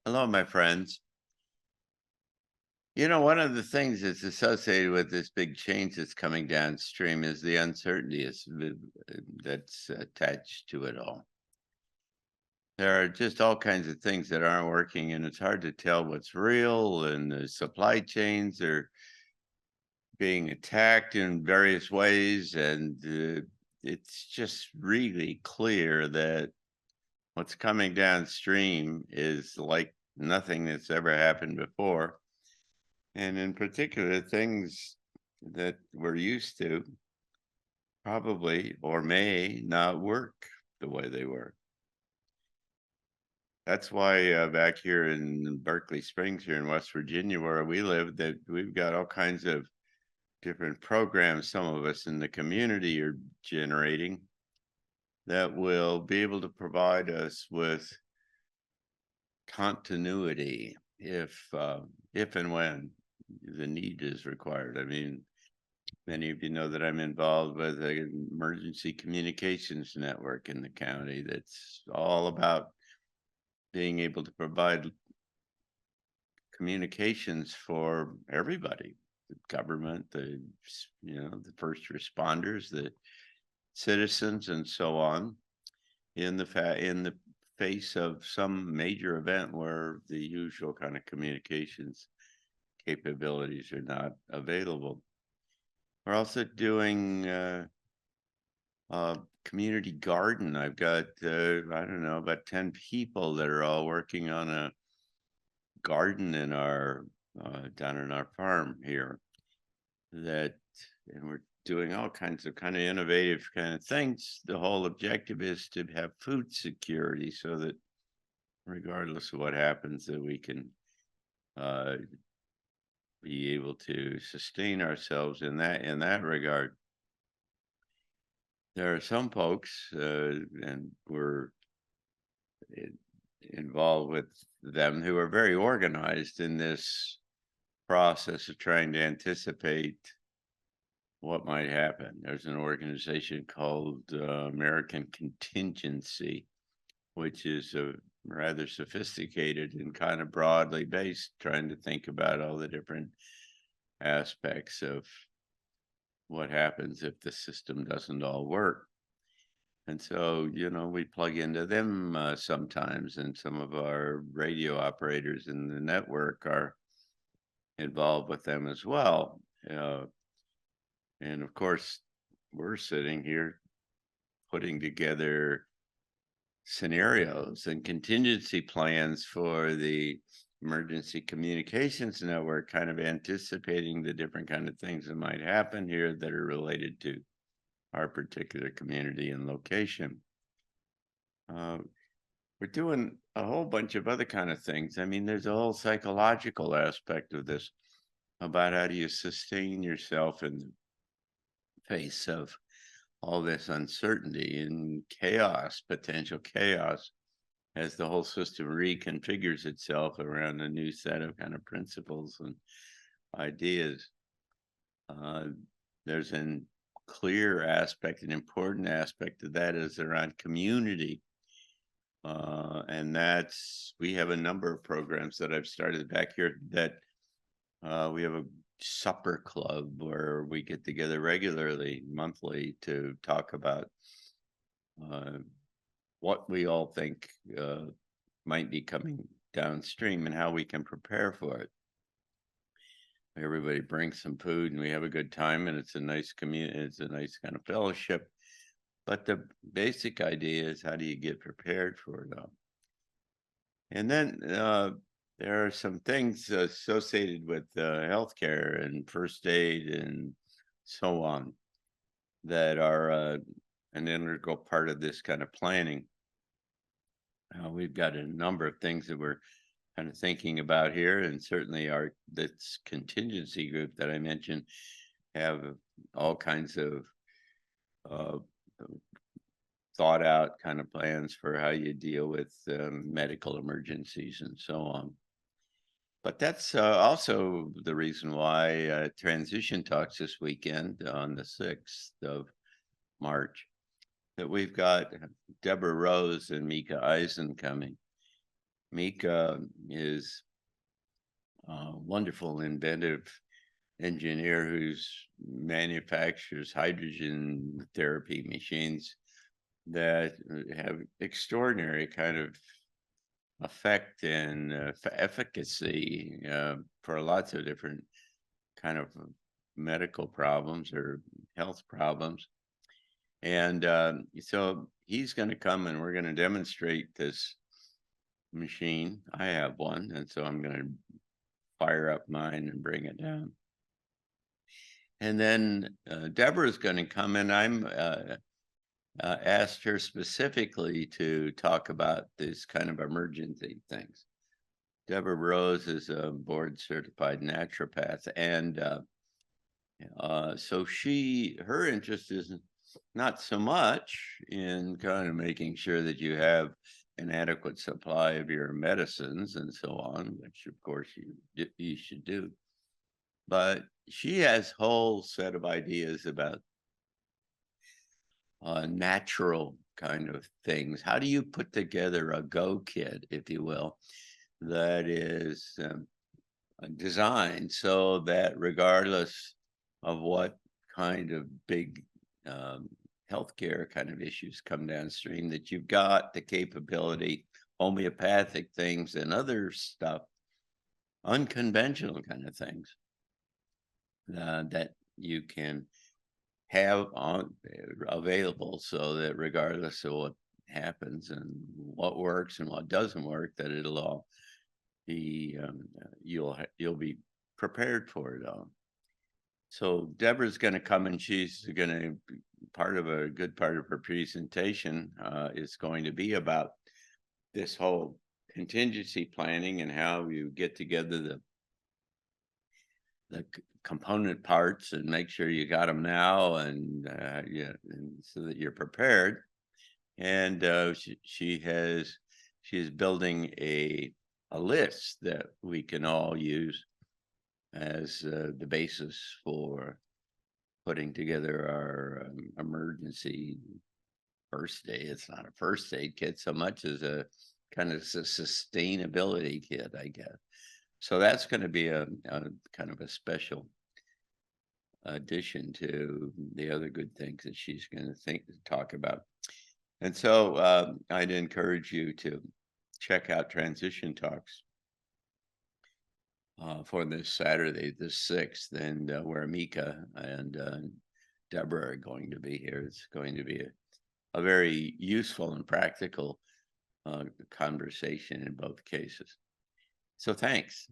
Hello, my friends. One of the things that's associated with this big change that's coming downstream is the uncertainty that's attached to it all. There are just all kinds of things that aren't working, and it's hard to tell what's real, and the supply chains are being attacked in various ways, and it's just really clear that what's coming downstream is like nothing that's ever happened before. And in particular, things that we're used to probably or may not work the way they work. That's why back here in Berkeley Springs, here in West Virginia, where we live, that we've got all kinds of different programs. Some of us in the community are generating that will be able to provide us with continuity if and when the need is required. I mean, many of you know that I'm involved with an emergency communications network in the county that's all about being able to provide communications for everybody, the government, the first responders, the citizens, and so on, in the face of some major event where the usual kind of communications capabilities are not available. We're also doing community garden. I've got, I don't know, about 10 people that are all working on a garden in our, down in our farm here that, and we're doing all kinds of kind of innovative kind of things. The whole objective is to have food security so that regardless of what happens, that we can, uh, be able to sustain ourselves in that regard. There are some folks, and we're in- involved with them who are very organized in this process of trying to anticipate what might happen. There's an organization called American Contingency, which is a rather sophisticated and kind of broadly based, trying to think about all the different aspects of what happens if the system doesn't all work. And so, we plug into them sometimes, and some of our radio operators in the network are involved with them as well. And of course, we're sitting here putting together scenarios and contingency plans for the emergency communications network, kind of anticipating the different kind of things that might happen here that are related to our particular community and location. Uh, we're doing a whole bunch of other kind of things. I mean, there's a whole psychological aspect of this about how do you sustain yourself in the face of all this uncertainty and chaos, potential chaos, as the whole system reconfigures itself around a new set of kind of principles and ideas. Uh, there's a clear aspect, an important aspect of that is around community. And we have a number of programs that I've started back here that we have a supper club where we get together regularly, monthly, to talk about uh, what we all think might be coming downstream and how we can prepare for it. Everybody brings some food and we have a good time, and it's a nice community. It's a nice kind of fellowship. But the basic idea is, how do you get prepared for it all? And then there are some things associated with healthcare and first aid and so on that are an integral part of this kind of planning. We've got a number of things that we're kind of thinking about here, and certainly our this contingency group that I mentioned have all kinds of uh, thought out kind of plans for how you deal with medical emergencies and so on. But that's also the reason why Transition Talks this weekend on the 6th of March, that we've got Deborah Rose and Mika Eisen coming. Mika is a wonderful, inventive engineer who's manufactures hydrogen therapy machines that have extraordinary kind of effect and efficacy for lots of different kind of medical problems or health problems. And so he's going to come and we're going to demonstrate this machine. I have one, and so I'm going to fire up mine and bring it down. And then Deborah's going to come, and I'm asked her specifically to talk about these kind of emergency things. Deborah Rose is a board certified naturopath, and so her interest is not so much in kind of making sure that you have an adequate supply of your medicines and so on, which of course you should do. But she has a whole set of ideas about natural kind of things. How do you put together a go kit, if you will, that is designed so that regardless of what kind of big healthcare kind of issues come downstream, that you've got the capability, homeopathic things and other stuff, unconventional kind of things that you can have on available, so that regardless of what happens and what works and what doesn't work, that it'll all be you'll be prepared for it all. So Deborah's going to come, and she's going to part of a good part of her presentation is going to be about this whole contingency planning and how you get together the component parts and make sure you got them now, and yeah, and so that you're prepared. And she is building a list that we can all use as the basis for putting together our emergency first aid. It's not a first aid kit so much as a kind of sustainability kit, I guess. So that's going to be a kind of a special addition to the other good things that she's going to talk about. And so I'd encourage you to check out Transition Talks for this Saturday, the 6th, and where Mika and Deborah are going to be here. It's going to be a very useful and practical conversation in both cases. So thanks.